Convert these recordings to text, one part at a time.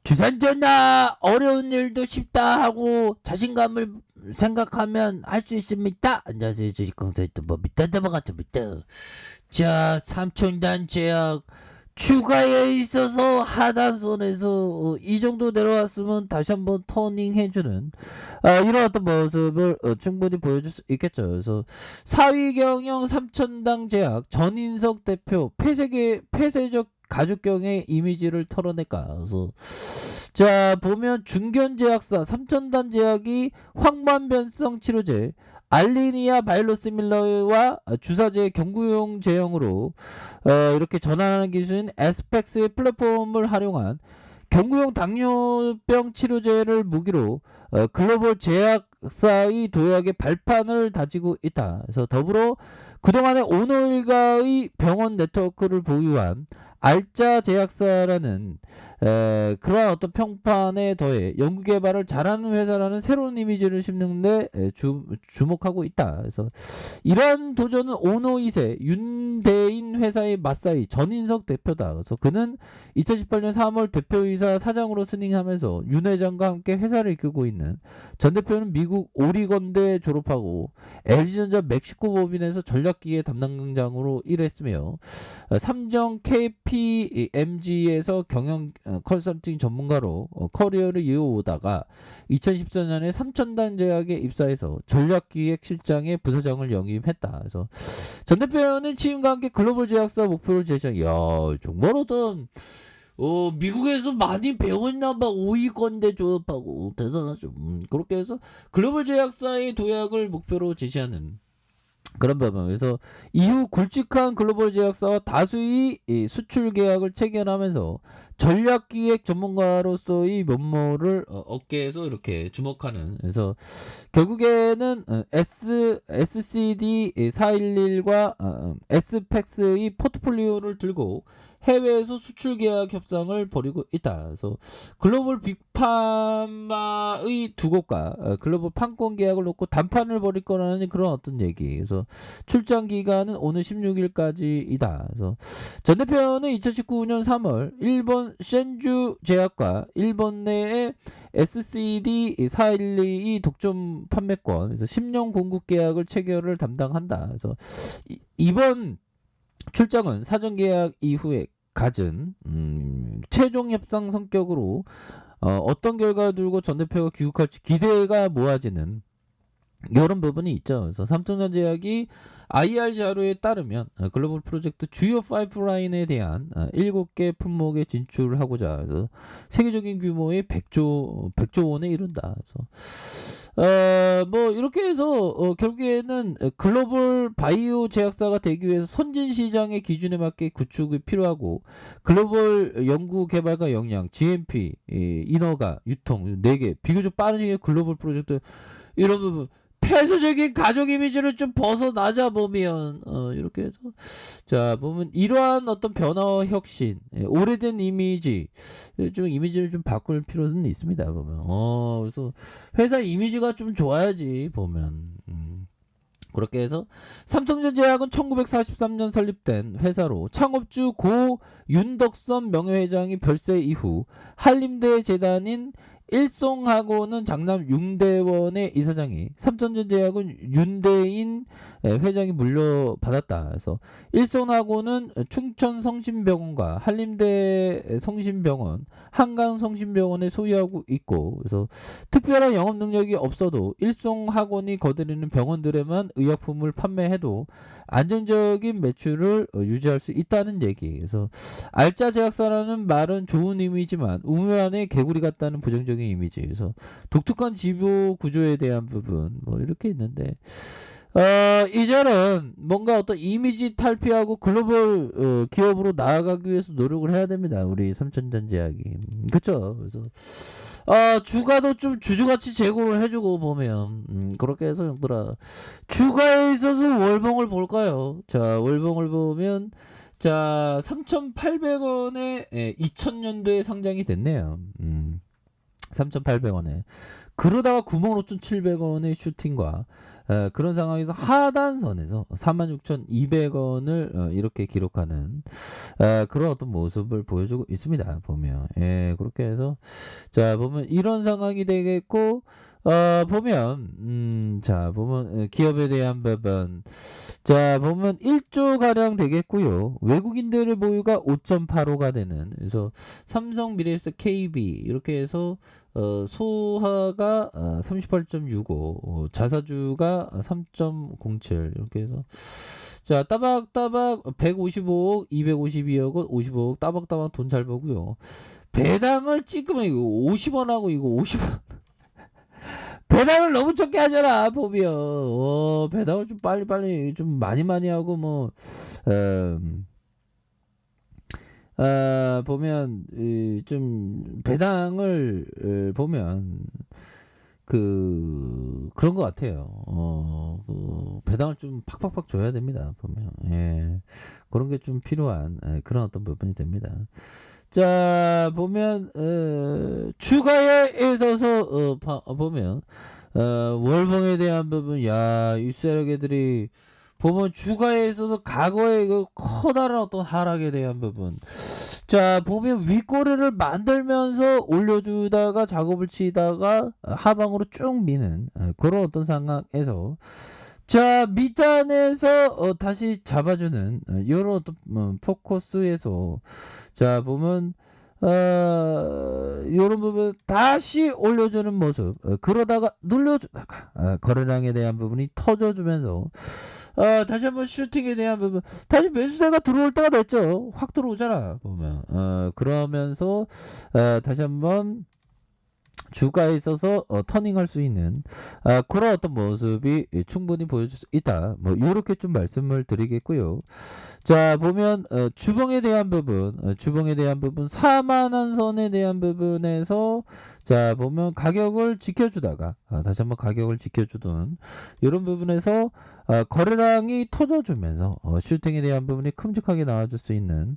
주산전화 어려운 일도 쉽다 하고 자신감을 생각하면 할 수 있습니다. 안녕하세요. 주식강사의 뭐 밑단다 같습니다. 자, 삼촌단 제약 추가에 있어서 하단선에서 이 정도 내려왔으면 다시 한번 터닝 해주는 이런 어떤 모습을 충분히 보여줄 수 있겠죠. 그래서 4위 경영 삼천당 제약 전인석 대표 폐쇄적 가족경의 이미지를 털어낼까. 그래서 자 보면 중견제약사 삼천단 제약이 황반변성 치료제 알리니아 바이오시밀러와 주사제 경구용 제형으로 이렇게 전환하는 기술인 에스펙스의 플랫폼을 활용한 경구용 당뇨병 치료제를 무기로 글로벌 제약사의 도약의 발판을 다지고 있다. 그래서 더불어 그동안의 오노일가의 병원 네트워크를 보유한 알짜 제약사라는 그러한 어떤 평판에 더해 연구개발을 잘하는 회사라는 새로운 이미지를 심는데 주목하고 있다. 그래서 이러한 도전은 오노 2세 윤대인 회사의 맞사이 전인석 대표다. 그래서 그는 2018년 3월 대표이사 사장으로 승인하면서 윤 회장과 함께 회사를 이끌고 있는 전 대표는 미국 오리건대 졸업하고 LG전자 멕시코 법인에서 전략기획 담당장으로 일했으며 삼정 KPMG에서 경영 컨설팅 전문가로 커리어를 이어오다가 2014년에 삼천단 제약에 입사해서 전략기획실장의 부서장을 역임했다. 그래서 전 대표는 취임과 함께 글로벌 제약사 목표를 제시한. 야, 정말 어떤 미국에서 많이 배웠나봐. 5위권대 졸업하고 대단하죠. 그렇게 해서 글로벌 제약사의 도약을 목표로 제시하는 그런 부분에서 이후 굵직한 글로벌 제약사와 다수의 수출 계약을 체결하면서 전략기획 전문가로서의 면모를 업계에서 이렇게 주목하는. 그래서 결국에는 SCD 411과 SPEX의 포트폴리오를 들고 해외에서 수출 계약 협상을 벌이고 있다. 그래서 글로벌 빅파마의 두 곳과 글로벌 판권 계약을 놓고 담판을 벌일 거라는 그런 어떤 얘기. 그래서 출장 기간은 오늘 16일까지이다. 그래서 전 대표는 2019년 3월 일본 센주 제약과 일본 내에 SCD 412 독점 판매권, 그래서 10년 공급 계약을 체결을 담당한다. 그래서 이번 출장은 사전 계약 이후에 갖은 최종 협상 성격으로 어떤 결과를 두고 전 대표가 귀국할지 기대가 모아지는 이런 부분이 있죠. 그래서 삼성전 제약이 IR 자료에 따르면 글로벌 프로젝트 주요 파이프라인에 대한 7개 품목에 진출하고자 해서 세계적인 규모의 100조 원에 이른다. 그래서 뭐 이렇게 해서 결국에는 글로벌 바이오 제약사가 되기 위해서 선진 시장의 기준에 맞게 구축이 필요하고 글로벌 연구 개발과 역량, GMP, 인허가, 유통 4개 비교적 빠른 시기에 글로벌 프로젝트 이런 부분 폐쇄적인 가족 이미지를 좀 벗어나자 보면 이렇게 해서 자 보면 이러한 어떤 변화와 혁신 오래된 이미지 좀 이미지를 좀 바꿀 필요는 있습니다. 보면 그래서 회사 이미지가 좀 좋아야지 보면 그렇게 해서 삼성전자제약은 1943년 설립된 회사로 창업주 고 윤덕선 명예회장이 별세 이후 한림대 재단인 일송학원은 장남 윤대원의 이사장이 삼성전자제약은 윤대인 회장이 물려받았다. 그래서 일송학원은 충천성심병원과 한림대 성심병원, 한강성심병원에 소유하고 있고 그래서 특별한 영업 능력이 없어도 일송학원이 거느리는 병원들에만 의약품을 판매해도 안정적인 매출을 유지할 수 있다는 얘기. 그래서 알짜 제약사라는 말은 좋은 의미지만 우물 안에 개구리 같다는 부정적인 이미지. 그래서 독특한 지표 구조에 대한 부분 뭐 이렇게 있는데 이제는 뭔가 어떤 이미지 탈피하고 글로벌 기업으로 나아가기 위해서 노력을 해야 됩니다. 우리 삼천전제약이. 그쵸? 그래서 주가도 좀 주주가치 제고를 해주고 보면 그렇게 해서 형들아 주가에 있어서 월봉을 볼까요? 자 월봉을 보면 자 3,800원에 2000년도에 상장이 됐네요. 3,800원에 그러다가 95,700원의 슈팅과 그런 상황에서 하단선에서 46,200원을 이렇게 기록하는 그런 어떤 모습을 보여주고 있습니다. 보면 그렇게 해서 자 보면 이런 상황이 되겠고 보면 자 보면 기업에 대한 부분 자 보면 1조 가량 되겠고요. 외국인들의 보유가 5.85가 되는 그래서 삼성, 미래에셋, KB 이렇게 해서 소하가 38.65 자사주가 3.07 이렇게 해서 자 따박따박 155억 252억 원 55억 따박따박 돈 잘 버고요. 배당을 찍으면 이거 50원하고 이거 50원 배당을 너무 적게 하잖아 보면 배당을 좀 빨리빨리 좀 많이 하고 뭐 보면 좀 배당을 보면 그런 것 같아요. 배당을 좀 팍팍팍 줘야 됩니다. 보면 그런 게 좀 필요한 그런 어떤 부분이 됩니다. 자 보면 주가에 있어서 보면 월봉에 대한 부분 이 세력애들이 보면 주가에 있어서 과거에 그 커다란 어떤 하락에 대한 부분 자 보면 윗꼬리를 만들면서 올려주다가 작업을 치다가 하방으로 쭉 미는 그런 어떤 상황에서 자 밑단에서 다시 잡아주는 이런 어떤 포커스에서 자 보면 요런 부분 다시 올려주는 모습 그러다가 눌려주다가 거래량에 대한 부분이 터져주면서 다시 한번 슈팅에 대한 부분 다시 매수세가 들어올 때가 됐죠. 확 들어오잖아 보면 그러면서 다시 한번 주가에 있어서 터닝할 수 있는 그런 어떤 모습이 충분히 보여줄 수 있다. 뭐 이렇게 좀 말씀을 드리겠고요. 자 보면 주봉에 대한 부분 4만원 선에 대한 부분에서 자 보면 가격을 지켜주다가 다시 한번 가격을 지켜주던 이런 부분에서 거래량이 터져주면서 슈팅에 대한 부분이 큼직하게 나와줄 수 있는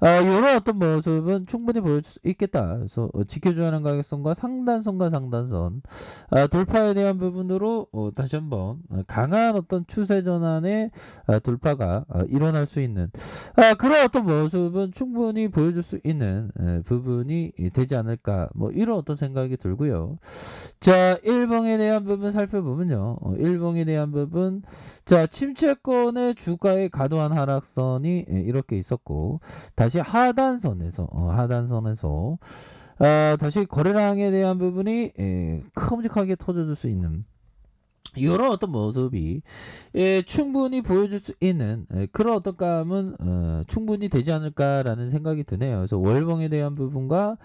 이런 어떤 모습은 충분히 보여줄 수 있겠다. 그래서 지켜줘야 하는 가격선과 상단선 돌파에 대한 부분으로 다시 한번 강한 어떤 추세 전환의 돌파가 일어날 수 있는 그런 어떤 모습은 충분히 보여줄 수 있는 부분이 되지 않을까 뭐 이런 어떤 생각이 들고요. 자 일봉에 대한 부분 살펴보면요. 일봉에 대한 부분 자 침체권의 주가의 과도한 하락선이 이렇게 있었고 다시 하단선에서 다시 거래량에 대한 부분이 큼직하게 터져줄 수 있는 이런 어떤 모습이 충분히 보여줄 수 있는 그런 어떤 감은 충분히 되지 않을까라는 생각이 드네요. 그래서 월봉에 대한 부분과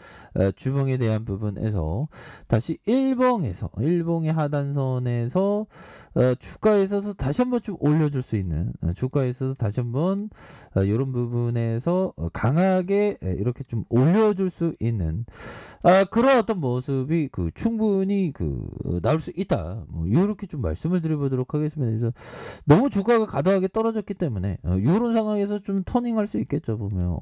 주봉에 대한 부분에서 다시 일봉의 하단선에서 주가에 있어서 다시 한번 좀 올려줄 수 있는 주가에 있어서 다시 한번 이런 부분에서 강하게 이렇게 좀 올려줄 수 있는 그런 어떤 모습이 충분히 나올 수 있다. 뭐 이렇게 좀 말씀을 드려보도록 하겠습니다. 그래서 너무 주가가 과도하게 떨어졌기 때문에 이런 상황에서 좀 터닝할 수 있겠죠. 보면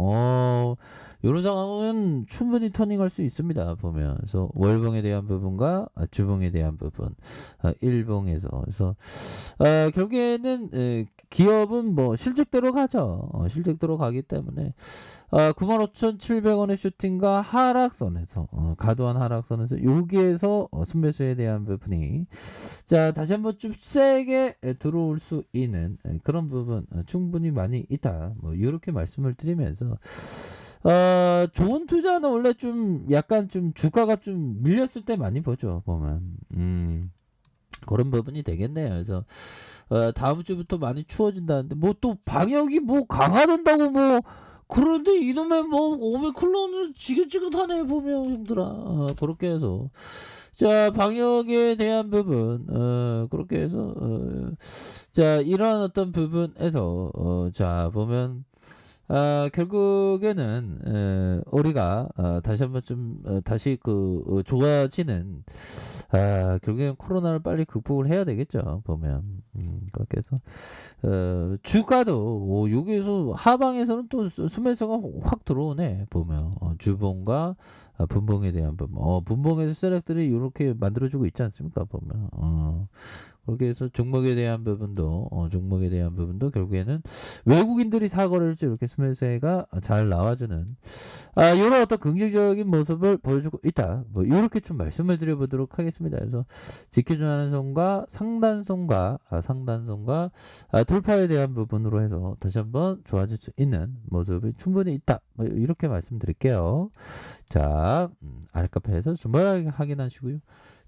이런 상황은 충분히 터닝할 수 있습니다. 보면 그래서 월봉에 대한 부분과 주봉에 대한 부분 일봉에서 그래서 결국에는 기업은 뭐 실적대로 가죠. 실적대로 가기 때문에 95,700원의 슈팅과 하락선에서 과도한 하락선에서 여기에서 순매수에 대한 부분이 자 다시 한번 좀 세게 들어올 수 있는 그런 부분 충분히 많이 있다. 뭐 이렇게 말씀을 드리면서 좋은 투자는 원래 좀 약간 좀 주가가 좀 밀렸을 때 많이 보죠. 보면 그런 부분이 되겠네요. 그래서 다음 주부터 많이 추워진다는데 뭐 또 방역이 뭐 강화된다고 뭐 그런데 이놈의 뭐 오미크론은 지긋지긋하네 보면 형들아 그렇게 해서 자 방역에 대한 부분 그렇게 해서 자 이런 어떤 부분에서 자 보면 결국에는 우리가 다시 한번 좀 다시 좋아지는 결국엔 코로나를 빨리 극복을 해야 되겠죠. 보면 그렇게 해서 주가도 여기에서 하방에서는 또 수매수가 확 들어오네. 보면 주봉과 분봉에 대한 부분. 분봉에서 세력들이 이렇게 만들어주고 있지 않습니까? 보면. 그렇게 해서 종목에 대한 부분도 결국에는 외국인들이 사고를 이렇게 스멜세가 잘 나와주는 이런 어떤 긍정적인 모습을 보여주고 있다. 뭐 이렇게 좀 말씀을 드려보도록 하겠습니다. 그래서 지켜주는 손과 상단손과 돌파에 대한 부분으로 해서 다시 한번 좋아질 수 있는 모습이 충분히 있다. 뭐 이렇게 말씀드릴게요. 자, 아랫카페에서 정말 확인하시고요.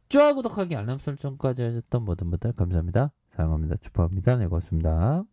좋아요, 구독하기, 알람 설정까지 하셨던 모든 분들 감사합니다. 사랑합니다. 축복합니다. 네, 고맙습니다.